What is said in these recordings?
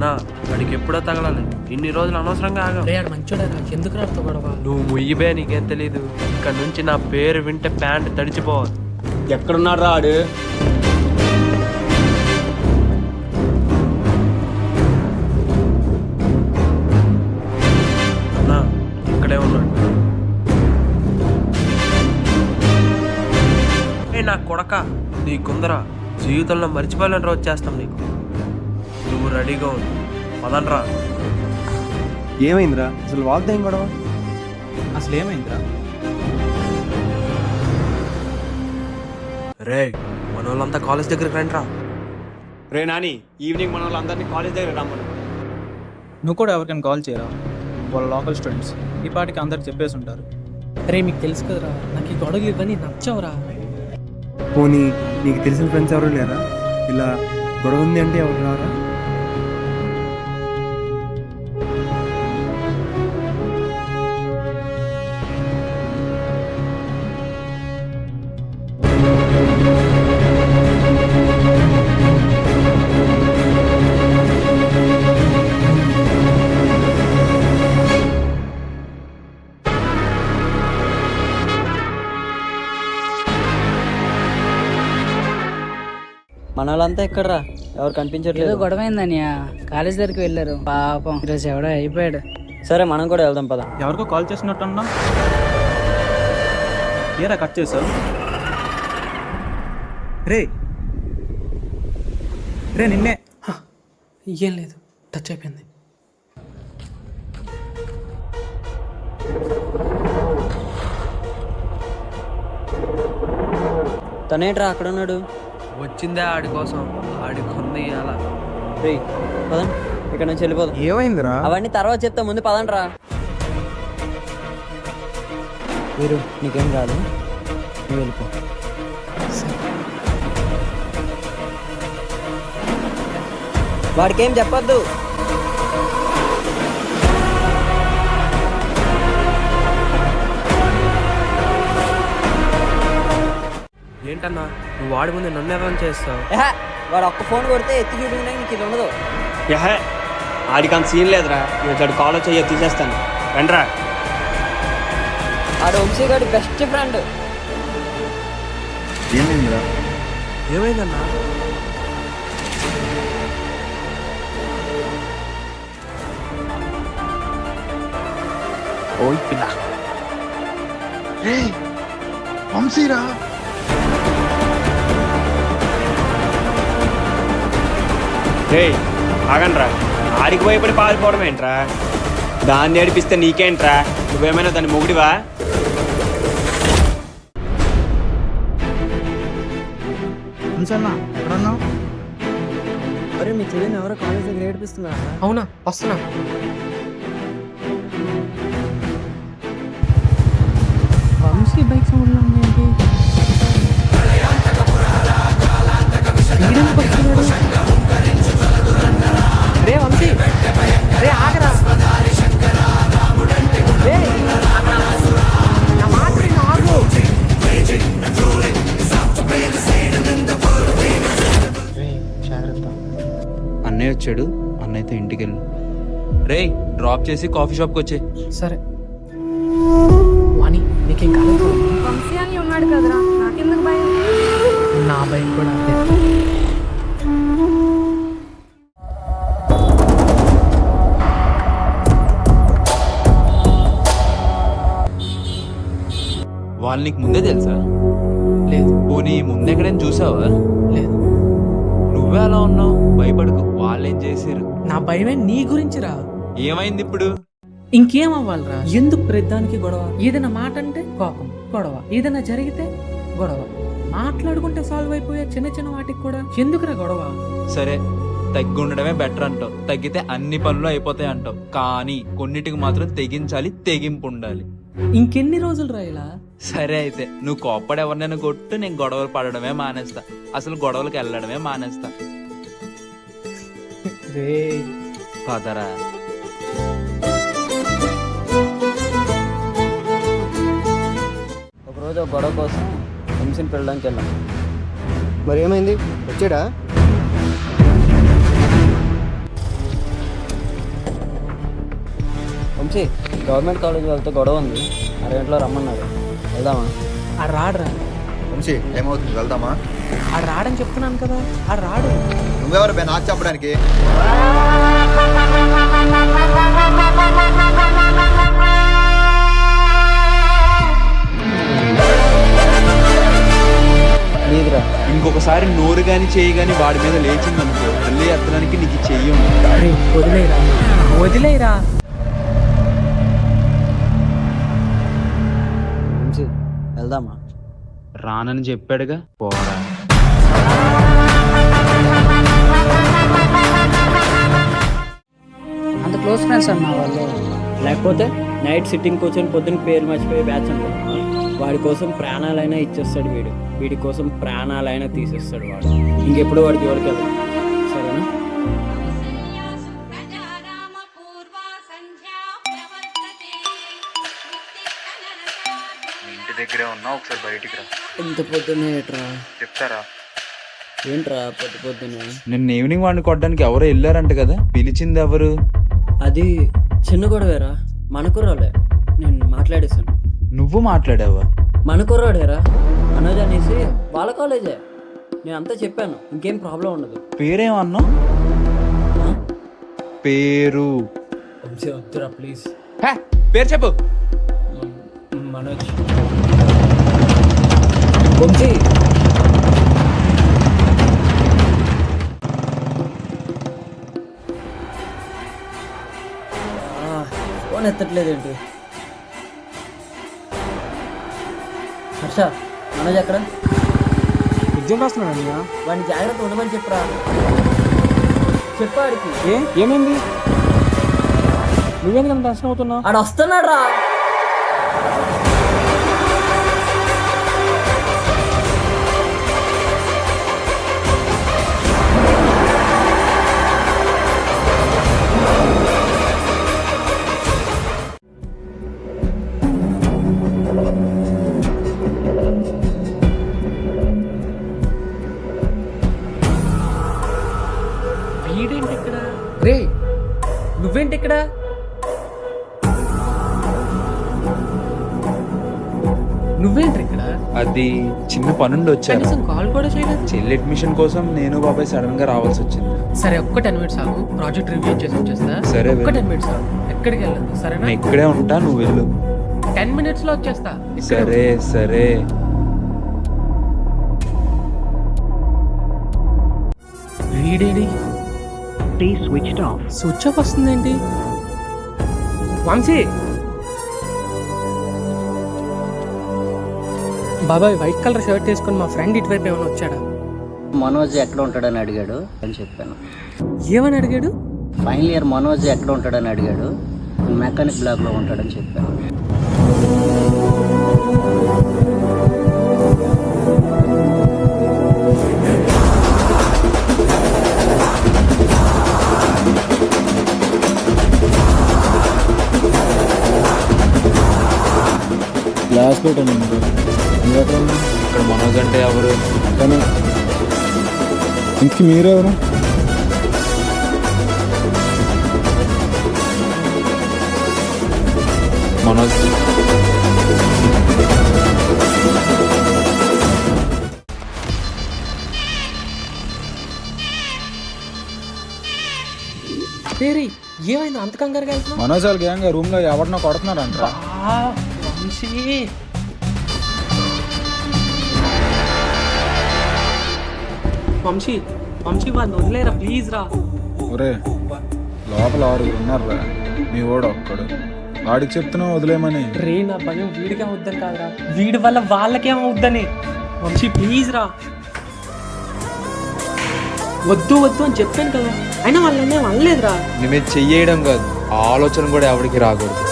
నా వాడికి ఎప్పుడో తగలాలి, ఇన్ని రోజులు అనవసరంగా ఆగా. మంచోడా, ఎందుకు రాడుతో గొడవ? నువ్వు ముయ్యిబే, నీకేం తెలీదు. ఇక్కడ నుంచి నా పేరు వింటే ప్యాంట్ తడిచిపోవాలి. ఎక్కడున్నాడు రాడు? అన్నా ఇక్కడే ఉన్నాడు. ఏ నా కొడక, నీకుందరా జీవితంలో మర్చిపోలేని రోజు చేస్తాం నీకు. నువ్వు రెడీగా ఉంది, పదనరా. ఏమైందిరా అసలు? వాళ్ళతో ఏం గొడవ? అసలు ఏమైందిరా? రే మన వాళ్ళంతా కాలేజ్ దగ్గరికి రండిరా. రే నాని, ఈవినింగ్ మన వాళ్ళందరినీ కాలేజ్ దగ్గర రమ్మను. నువ్వు కూడా ఎవరికైనా కాల్ చేయరా? వాళ్ళ లోకల్ స్టూడెంట్స్ ఈ పాటికి అందరికి చెప్పేసి ఉంటారు. రే మీకు తెలుసు కదరా, నాకు ఈ గొడవలు ఇవన్నీ నచ్చవురా. పోనీ నీకు తెలిసిన ఫ్రెండ్స్ ఎవరు లేరా? ఇలా గొడవ ఉంది అంటే ఎవరు రారా? మన వాళ్ళంతా ఎక్కడరా? ఎవరు కనిపించట్లేదు. గొడవ అయిందనియా, కాలేజ్ దగ్గరికి వెళ్ళారు. పాపం ఈరోజు ఎవడో అయిపోయాడు. సరే మనం కూడా వెళ్దాం పద. ఎవరికో కాల్ చేసినట్టున్నా. ఏరా కట్ చేసావు? రే రే నిన్నే. ఏం లేదు, టచ్ అయిపోయింది. తనేట్రా అక్కడ ఉన్నాడు? వచ్చిందే ఆడి కోసం, ఆడి కొన్ని అలా. రే పదండి, ఇక్కడ నుంచి వెళ్ళిపోదాం. ఏమైందిరా? అవన్నీ తర్వాత చెప్తా, ముందు పదండ్రా. వీరు నీకేం కాదు, నువ్వు వెళ్ళిపో. వాడికేం చెప్పొద్దు. ఏంటన్నా నువ్వు వాడి ముందు నన్ను ఎవరైనా చేస్తావు? వాడు ఒక్క ఫోన్ కొడితే ఎత్తి చూపించడానికి నీకు ఇది ఉండదు. యహే, ఆడికి అంత సీన్ లేదురా. ఇక్కడ కాల్ వచ్చి తీసేస్తాను, రండ్రా. ఆడు వంశీ గారి బెస్ట్ ఫ్రెండ్. ఏమైందిరా? ఏమైందన్నా? ఓయ్ పిల్ల, వంశీరా. రే ఆగండ్రా, ఆడికి భయపడి పారిపోవడం ఏంట్రా? దాన్ని ఏడిపిస్తే నీకేంట్రా? నువ్వేమైనా దాన్ని మొగుడివా? ఎక్కడున్నావు? అరే మీ చెల్లిని ఎవరో కాలేజ్ దగ్గర ఏడిపిస్తున్నా. అవునా, వస్తున్నా. వంశీ బైక్ సౌండ్ లో ఏంటి? రే వంశీ, రే ఆగరా. నా మాట విను, ఆగు. అన్నయ్య వచ్చాడు, అన్నయ్యతో ఇంటికి వెళ్ళు. రే డ్రాప్ చేసి కాఫీ షాప్కి వచ్చే. సరే వాణి, నీకేం కాలేదు? వంశీ అని ఉన్నాడు కదరా, నాకెందుకు భయం? నా భయం కూడా అదే. వాళ్ళు నీకు ముందే తెలుసా? లేదు. పోనీ ముందెక్కడైనా చూసావా? లేదు. నువ్వే అలా ఉన్నావు, భయపడకు. వాళ్ళేం చేసిరు? నా భయమే నీ గురించిరా. ఏమైంది ఇప్పుడు? ఇంకేం అవ్వాలరా? ఎందుకు ప్రతిదానికి గొడవ? ఏదైనా మాట అంటే కోపం, గొడవ. ఏదైనా జరిగితే గొడవ. మాట్లాడుకుంటే సాల్వ్ అయిపోయే చిన్న చిన్న వాటికి కూడా ఎందుకురా గొడవ? సరే, తగ్గి ఉండడమే బెటర్ అంటావు, తగ్గితే అన్ని పనులు అయిపోతాయి అంటావు. కానీ కొన్నిటికి మాత్రం తెగించాలి, తెగింపు ఉండాలి. ఇంకెన్ని రోజులు రా ఇలా? సరే అయితే నువ్వు కోప్పడి ఎవరినైనా కొట్టు, నేను గొడవలు పడడమే మానేస్తా. అసలు గొడవలకు వెళ్ళడమే మానేస్తా. పదరా. ఒకరోజు ఒక గొడవ కోసం వంశీని పెళ్ళడానికి వెళ్ళాం. మరి ఏమైంది? వచ్చాడా? వంశీ గవర్నమెంట్ కాలేజ్ వాళ్ళతో గొడవ ఉంది 6 గంటలో రమ్మన్నారు, వెళ్దామా? ఆడు రాడురా. వంశీ ఏమవుతుంది, వెళ్దామా? ఆడు రాడని చెప్తున్నాను కదా, ఆడు రాడు. నువ్వెవరు బే నాకు చెప్పడానికి? లేదురా. ఇంకొకసారి నోరు గాని చేయి గాని వాడి మీద లేచిందనుకో మళ్ళీ ఎత్తడానికి నీకు చెయ్యం. అరే వదిలేరా, వదిలేరా. వంశీ వెళ్దామా? రానని చెప్పాడుగా, పోరా. అంత క్లోజ్ ఫ్రెండ్స్ అన్న వాళ్ళు. లేకపోతే నైట్ సిట్టింగ్ కూర్చొని పొద్దున్న పేరు మర్చిపోయి బ్యాచ్ అనుకుంటున్నా. వాడి కోసం ప్రాణాలైనా ఇచ్చేస్తాడు వీడు, వీడి కోసం ప్రాణాలైనా తీసేస్తాడు వాడు. ఇంకెప్పుడు వాడి జోలికి వెళ్దాం, సరేనా? ఇంటి దగ్గరే ఉన్నా, ఒకసారి బయటికి రా. ఎంత పొద్దున్నే ఏట్రా? చెప్తారా? ఏంట్రా పొద్దున్నే? నిన్న ఈవినింగ్ వాడిని కొట్టడానికి ఎవరో వెళ్ళారంట కదా, పిలిచింది ఎవరు? అది చిన్న గొడవేరా, మన కుర్రాడే. నేను మాట్లాడేశాను. నువ్వు మాట్లాడావా? మన కుర్రాడేరా, మనోజ్ అనేసి వాళ్ళ కాలేజే. నేను అంతా చెప్పాను, ఇంకేం ప్రాబ్లం ఉండదు. పేరేమన్నావు? పేరు వంశీ వద్దురా ప్లీజ్. పేరు చెప్పు. మనోజ్. వంశీ ఫోన్ ఎత్తట్లేదేంటి? హర్ష, మనోజ్ ఎక్కడ? ఎగ్జామ్ రాస్తున్నాడు. వాడిని జాగ్రత్త ఉండమని చెప్పురా. చెప్పాడికి. ఏమైంది? నువ్వేందుకు అంత టెన్షన్ అవుతున్నావు? ఆడు వస్తున్నాడు రా. వీడేంటి ఇక్కడ? రే నువ్వేంటి ఇక్కడ? నువ్వేంటి ఇక్కడ? అది చిన్న పనుండి వచ్చాను. కనీసం కాల్ కూడా చేయలేదు. చెల్లి అడ్మిషన్ కోసం నేను బాబాయ్ సడన్ గా రావాల్సి వచ్చింది. సరే ఒక్క 10 minutes ఆగు, ప్రాజెక్ట్ రివ్యూ చేసి వచ్చేస్తా. సరే, ఒక్క వెళ్ళు. 10 minutes ఆగు, ఎక్కడికి వెళ్ళదు నేను సరేనా? ఇక్కడే ఉంటా, నువ్వు వెళ్ళు. 10 minutes లో వచ్చేస్తా. సరే సరే. వీడేడి? స్విచ్ ఆఫ్ వస్తుందేంటి? వంశీ బాబాయ్ వైట్ కలర్ షర్ట్ వేసుకొని మా ఫ్రెండ్ ఇటువైపు ఏమైనా వచ్చాడా? మనోజ్ ఎక్కడ ఉంటాడని అడిగాడు అని చెప్పాను. ఏమని అడిగాడు? ఫైనల్ ఇయర్ మనోజ్ ఎక్కడ ఉంటాడని అడిగాడు. మెకానిక్ బ్లాక్లో ఉంటాడని చెప్పాను. క్లాస్ పెట్టాను. ఇక్కడ మనోజ్ అంటే ఎవరు? ఇంటికి మీరెవరు? మనోజ్ పేరు ఏమైంది అంత కంగారుగా వెళ్తున్నావు? మనోజ్ వాళ్ళ గ్యాంగ్ రూమ్ లో ఎవరినో కొడుతున్నారంట. వంశీ వంశీ వంశీ వాడిని వదిలేరా ప్లీజ్ రా. ఒరే లోపల 6 ఉన్నారా, మీ వాడు ఒక్కడు. వాడికి చెప్తున్నావు వదిలేమని. రే నా భయం వీడికి అవుద్దని కాదురా, వీడి వల్ల వాళ్ళకేమవుద్దని. వంశీ ప్లీజ్ రా. వద్దు వద్దు అని చెప్పాను కదా, అయినా వాళ్ళనే అనలేదురా. నీ మీద చెయ్యడం కాదు, ఆలోచన కూడా ఎవరికి రాకూడదు.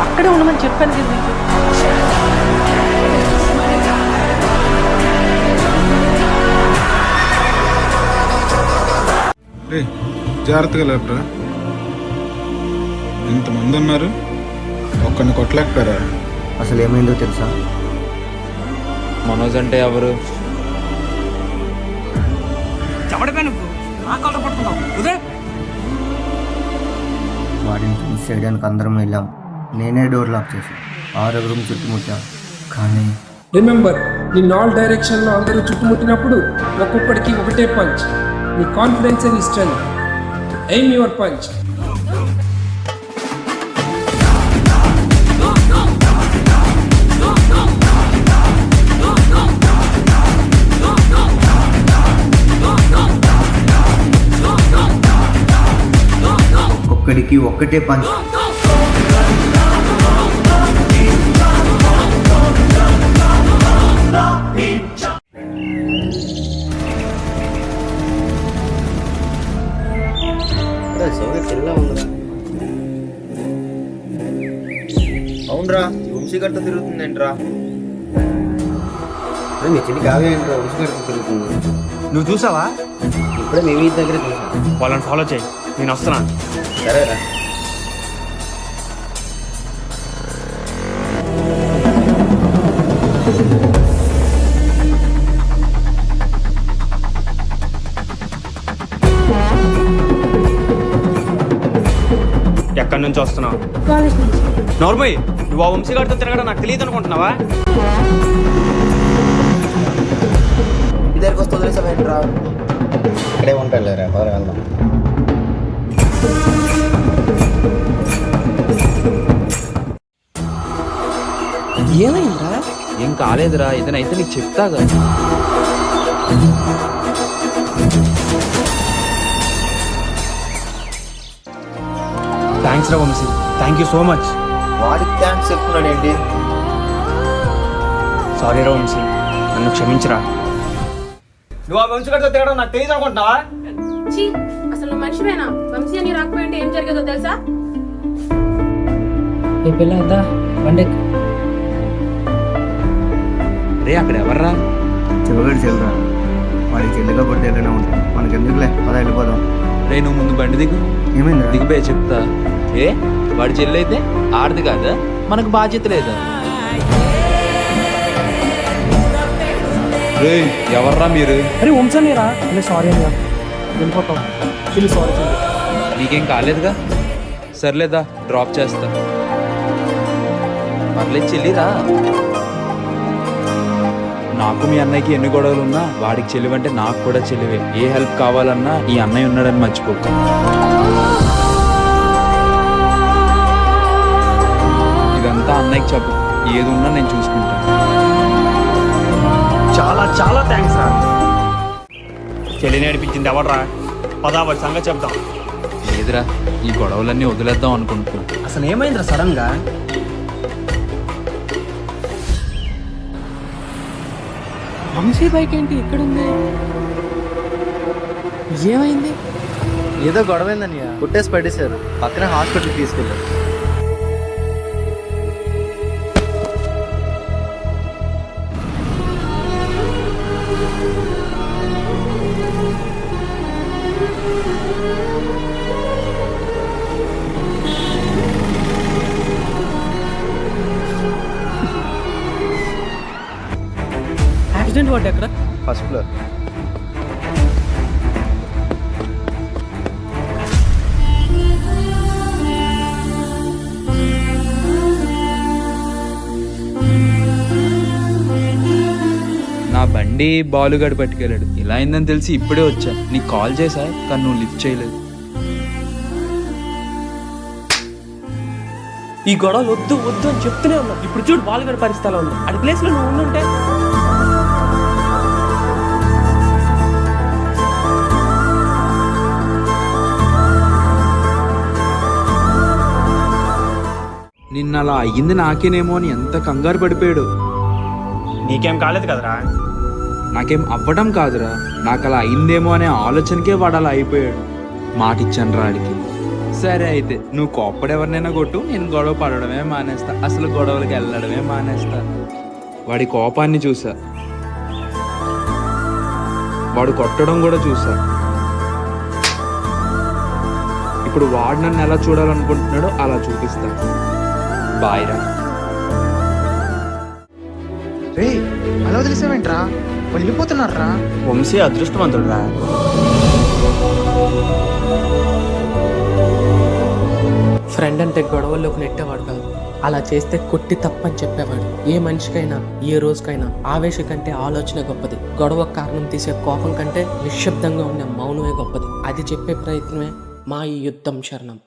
అక్కడే ఉండమని చెప్పాను కదా నీకు. జాగ్రత్తగా లేపరా. ఇంతమంది ఉన్నారు, ఒక్కడిని కొట్టలేకపోయారా? అసలు ఏమైందో తెలుసా? మనోజ్ అంటే ఎవరు? వాడిని మిస్ చేయడానికి అందరం వెళ్ళాం. నేనే డోర్ లాక్ చేసి 6 రూమ్ చుట్టుముట్టా. కానీ రిమెంబర్, నిన్ను ఆల్ డైరెక్షన్లో అందరూ చుట్టుముట్టినప్పుడు ఒక్కొక్కడికి ఒకటే పంచ్. నీ confidence and strength. Aim your punch. ఒక్కడికి ఒక్కటే పంచ్. అవునరా, వంశీగడ్తో తిరుగుతుందేంట్రా? మీ చెల్లి కావ్య ఏంట్రా వంశీగడ్తో తిరుగుతుంది? నువ్వు చూసావా? ఇప్పుడే మీ వీధి దగ్గర చూసా. వాళ్ళని ఫాలో చేయి, నేను వస్తున్నాను. సరేరా. ఎక్కడి నుంచి వస్తున్నావు? కాలేజ్ నుంచి. నోర్మయ్, నువ్వు ఆ వంశీగాడితో తిరగడం నాకు తెలియదు అనుకుంటున్నావా? ఇంటి దగ్గరికి వస్తే వదిలేసావేంట్రా? ఇక్కడే ఉంటాను లేరా, పదరా వెళ్దాం. ఏమైందా? ఏం కాలేదురా, ఏదైనా అయితే నీకు చెప్తాగా. థ్యాంక్స్ రా Vamshi, thank you so much. వాడికి థ్యాంక్స్ చెప్తున్నాడు ఏంటి? సారీ రా వంశీ, నన్ను క్షమించరా. నువ్వు ఆ వంశీగాడితో తిరగడం నాకు తెలియదు అనుకుంటున్నావా? ఛీ, అసలు నువ్వు మనిషివేనా? వంశీ అని రాకపోయింటే ఏం జరిగేదో తెలుసా? ఈ పిల్ల వద్దా బండి రే, అక్కడ ఎవర్రా? చెవగడి చెల్లరా, వాడికి చెల్లిగా కొట్టి ఏదైనా ఉంటుంది. మనకి ఎందుకులే, పద వెళ్ళిపోదాం. రే, నువ్వు ముందు బండి దిగు. ఏమైంది? దిగిపోయి చెప్తా. ఏ వాడి చెల్లైతే ఆడది కాదా? మనకు బాధ్యత లేదా? రే, ఎవర్రా మీరు? అరే వంశనేరా. సారీ అయ్యా, వెళ్ళిపోతాం. చెల్లి సారీ చెల్లి. నీకేం కాలేదుగా? సర్లేదా, డ్రాప్ చేస్తా. పర్లేదు చెల్లిరా. నాకు మీ అన్నయ్యకి ఎన్ని గొడవలు ఉన్నా వాడికి చెల్లివంటే నాకు కూడా చెల్లివే. ఏ హెల్ప్ కావాలన్నా ఈ అన్నయ్య ఉన్నాడని మర్చిపోకు. ఇదంతా అన్నయ్యకి చెప్పు, ఏది ఉన్నా నేను చూసుకుంటాను. చాలా చాలా థ్యాంక్స్ రా. చెల్లిని నడిపించింది ఎవడరా? పదా వాడి సంగతి చెప్తాం. లేదురా, ఈ గొడవలన్నీ వదిలేద్దాం అనుకుంటున్నాను. అసలు ఏమైందిరా సడన్ గా? వంశీ బైక్ ఏంటి ఇక్కడ ఉంది? ఏమైంది? ఏదో గొడవైందన్నయ్య, కొట్టేసి పడేశారు. పక్కన హాస్పిటల్కి తీసుకెళ్ళారు. యాక్సిడెంట్ వాడు ఎక్కడ? First floor. నా బండి బాలుగాడు పట్టుకెళ్ళాడు. ఇలా అయిందని తెలిసి ఇప్పుడే వచ్చా. నీకు కాల్ చేశా, కానీ నువ్వు లిఫ్ట్ చేయలేదు. ఈ గొడవలు వద్దు వద్దు అని చెప్తూనే ఉన్నా. ఇప్పుడు చూడు బాలుగడ పరిస్థితిలో ఉంది. అది ప్లేస్లో నువ్వు ఉండుంటే నిన్న అలా అయ్యింది నాకేనేమో అని ఎంత కంగారు పడిపోయాడు. నీకేం కాలేదు కదరా? నాకేం అవ్వడం కాదురా, నాకు అలా అయిందేమో అనే ఆలోచనకే వాడు అలా అయిపోయాడు. మాట ఇచ్చాను రాడికి. సరే అయితే నువ్వు కోప్పడు ఎవరినైనా కొట్టు, నేను గొడవ పడడమే మానేస్తా. అసలు గొడవలకి వెళ్ళడమే మానేస్తా. వాడి కోపాన్ని చూసా, వాడు కొట్టడం కూడా చూసా. ఇప్పుడు వాడు నన్ను ఎలా చూడాలనుకుంటున్నాడో అలా చూపిస్తా. బాయ్ రా. రే, అలా వదిలేసావేంట్రా? వెళ్ళిపోతున్నారా? వంశీ అదృష్టవంతుడు రా. ఫ్రెండ్ అంటే గొడవల్లోకి నెట్టేవాడు కాదు, అలా చేస్తే కొట్టి తప్పని చెప్పేవాడు. ఏ మనిషికైనా ఏ రోజుకైనా ఆవేశం కంటే ఆలోచన గొప్పది. గొడవ కారణం తీసే కోపం కంటే నిశ్శబ్దంగా ఉండే మౌనమే గొప్పది. అది చెప్పే ప్రయత్నమే మా ఈ యుద్ధం శరణం.